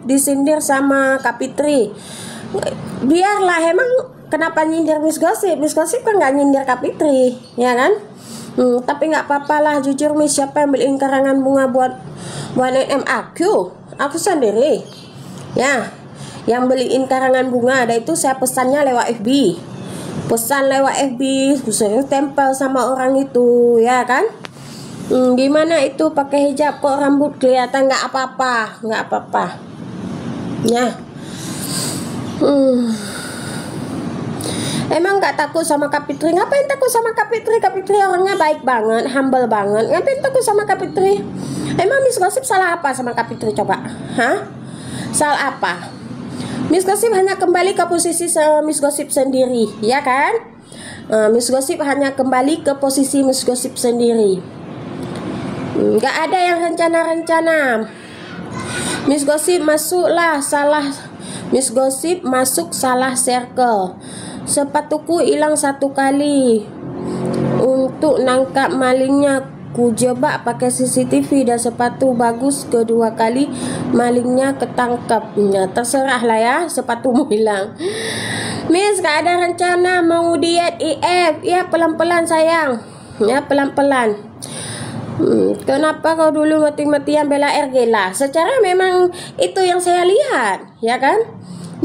disindir sama Kak Fitri. Biarlah, emang kenapa nyindir Miss Gosip? Miss Gosip kan nggak nyindir Kak Fitri, ya kan? Tapi nggak apa-apa lah, jujur Miss, siapa yang beliin karangan bunga buat NM? Aku sendiri. Ya, yang beliin karangan bunga ada itu saya pesannya lewat FB. Pesan lewat FB, sering tempel sama orang itu, ya kan? Gimana itu pakai hijab kok rambut kelihatan? Nggak apa-apa, nggak apa-apa. Ya. Emang nggak takut sama Kak Fitri? Ngapain takut sama Kak Fitri? Kak Fitri orangnya baik banget, humble banget. Ngapain takut sama Kak Fitri? Emang Miss Gosip salah apa sama Kak Fitri coba? Hah? Salah apa? Miss Gosip hanya kembali ke posisi Miss Gosip sendiri, ya kan? Miss Gosip hanya kembali ke posisi Miss Gosip sendiri. Nggak ada yang rencana-rencana. Miss Gosip masuklah salah. Miss Gosip masuk salah circle. Sepatuku hilang 1 kali. Untuk nangkap malingnya ku jebak pakai CCTV dan sepatu bagus. Kedua kali malingnya ketangkap. Ya, terserah lah ya, sepatumu hilang. Miss, gak ada rencana mau diet IF. Ya, pelan-pelan sayang. Ya, pelan-pelan. Kenapa kau dulu mati-matian bela RG lah? Secara memang itu yang saya lihat, ya kan?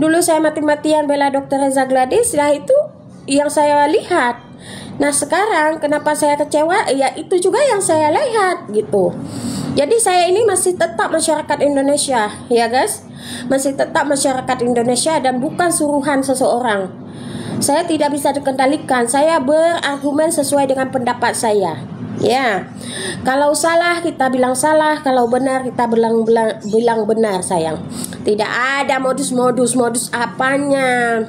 Dulu saya mati-matian bela Dr. Reza Gladys, ya itu yang saya lihat. Nah sekarang kenapa saya kecewa? Ya itu juga yang saya lihat gitu. Jadi saya ini masih tetap masyarakat Indonesia, ya guys. Masih tetap masyarakat Indonesia dan bukan suruhan seseorang. Saya tidak bisa dikendalikan. Saya berargumen sesuai dengan pendapat saya. Ya, kalau salah kita bilang salah, kalau benar kita bilang benar sayang. Tidak ada modus apanya.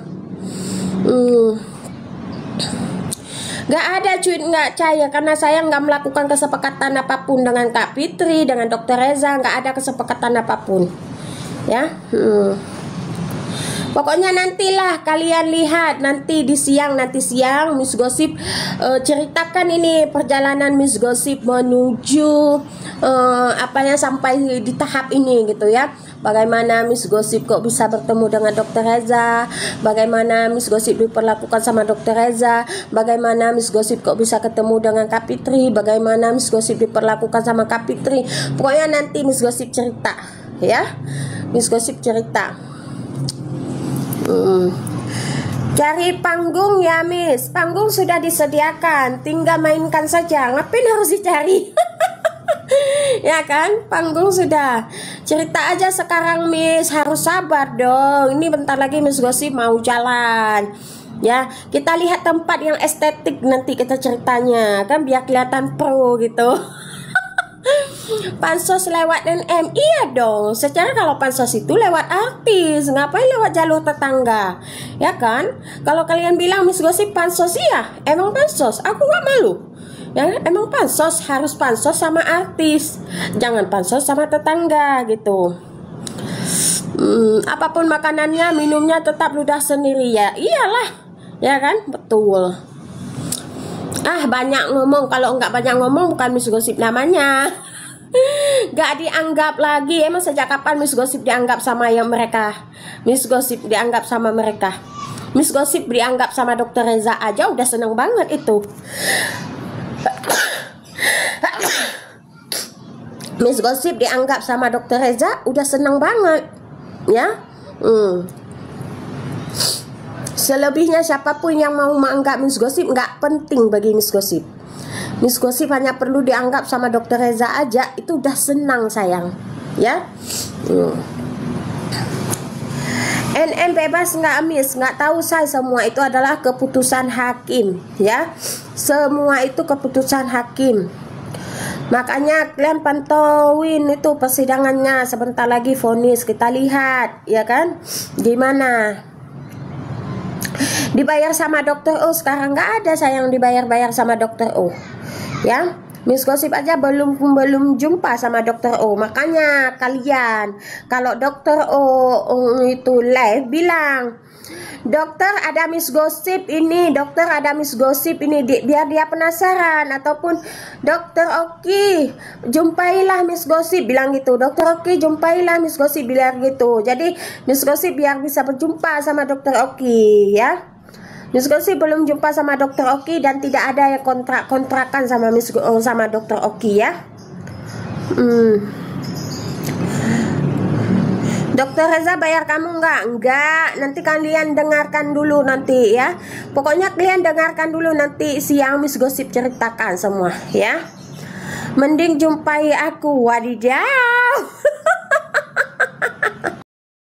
Gak ada cuy, nggak percaya karena saya nggak melakukan kesepakatan apapun dengan Kak Fitri, dengan Dr. Reza, nggak ada kesepakatan apapun. Ya, pokoknya nantilah kalian lihat nanti siang Miss Gosip ceritakan ini perjalanan Miss Gosip menuju sampai di tahap ini gitu ya. Bagaimana Miss Gosip kok bisa bertemu dengan Dr. Reza, bagaimana Miss Gosip diperlakukan sama Dr. Reza, bagaimana Miss Gosip kok bisa ketemu dengan Kak Fitri, bagaimana Miss Gosip diperlakukan sama Kak Fitri. Pokoknya nanti Miss Gosip cerita ya. Miss Gosip cerita. Cari panggung ya Miss. Panggung sudah disediakan, tinggal mainkan saja. Ngapain harus dicari? Ya kan, panggung sudah. Cerita aja sekarang Miss, harus sabar dong. Ini bentar lagi Miss Gosip mau jalan. Ya, kita lihat tempat yang estetik nanti kita ceritanya, kan biar kelihatan pro gitu. Pansos lewat NM, iya dong. Secara kalau pansos itu lewat artis, ngapain lewat jalur tetangga, ya kan? Kalau kalian bilang Miss Gosip pansos, iya, emang pansos. Aku nggak malu, ya. Emang pansos harus pansos sama artis, jangan pansos sama tetangga gitu. Apapun makanannya, minumnya tetap ludah sendiri ya. Iyalah, ya kan? Betul. Banyak ngomong. Kalau nggak banyak ngomong bukan Miss Gosip namanya. Gak dianggap lagi. Emang sejak kapan Miss Gosip dianggap sama mereka? Miss Gosip dianggap sama mereka. Miss Gosip dianggap sama Dr. Reza aja udah seneng banget itu. Miss Gosip dianggap sama Dr. Reza udah seneng banget, ya. Selebihnya siapapun yang mau menganggap Miss Gosip nggak penting bagi Miss Gosip. Miss Gosip hanya perlu dianggap sama Dr. Reza aja, itu udah senang sayang, ya. NM bebas nggak Miss? Nggak tahu saya, semua itu adalah keputusan hakim, ya. Semua itu keputusan hakim. Makanya kalian pantauin itu persidangannya, sebentar lagi vonis, kita lihat, ya kan? Gimana? Dibayar sama Dr. O sekarang nggak ada sayang, dibayar-bayar sama Dr. O, ya. Miss Gosip aja belum jumpa sama dokter O. Makanya kalian kalau dokter O itu live bilang, dokter ada Miss Gosip ini, dokter ada Miss Gosip ini, biar dia penasaran. Ataupun dokter Oki jumpailah Miss Gosip, bilang gitu. Dokter Oki jumpailah Miss Gosip, bilang gitu. Jadi Miss Gosip biar bisa berjumpa sama dokter Oki ya. Miss Gosip belum jumpa sama dokter Oki dan tidak ada yang kontrakan sama dokter Oki ya. Dokter Reza bayar kamu enggak? Enggak, nanti kalian dengarkan dulu nanti ya. Pokoknya kalian dengarkan dulu nanti siang Miss Gosip ceritakan semua ya. Mending jumpai aku, wadidaw.